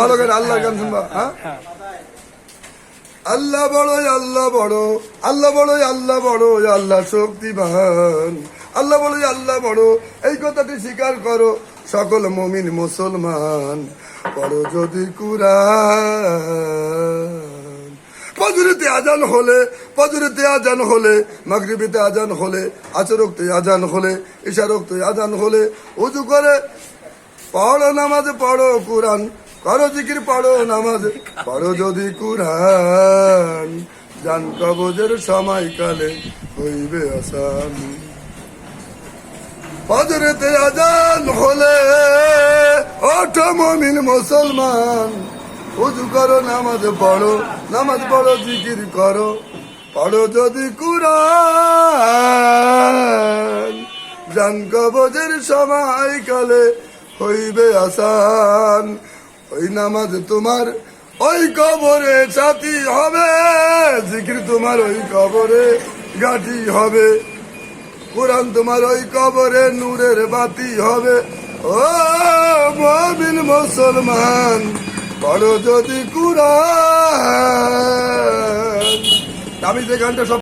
ভালো করে আল্লাহর গান শুনবা। হ্যাঁ, আল্লাহ বড়ই আল্লাহ বড়, আল্লাহ বড়ই আল্লাহ বড়, আল্লাহ শক্তিমান, আল্লাহ বড়ই আল্লাহ বড়, এই কথাটি স্বীকার করো সকল মুমিন মুসলমান। পড়ো যদি কুরআন। ফজরেতে আজান হলে, ফজরেতে আজান হলে, মাগরিবিতে আজান হলে, আসর ওয়াক্তে আজান হলে, ইশার ওয়াক্তে আজান হলে ওযু করে পড়ো নামাজ, পড়ো কুরআন, করো জিকির, পড়ো নামাজ, পড়ো যদি কুরআন। জান কবজের সময়কালে হইবে আসান। ফজরেতে আজান হলে ওঠো মুমিন মুসলমান, ওযু করো নামাজ পড়ো, নামাজ পড়ো জিকির করো, পড়ো যদি কুরআন। জান কবজের সময়কালে হইবে আসান। ওই নামাজ তোমার ওই কবরে সাথী হবে, জিকির তোমার ওই কবরে গাঠি হবে, কুরআন তোমার ওই কবরে নূরের বাতি হবে। ও মুমিন মুসলমান, পড়ো যদি কুরআন। আমি যে গানটা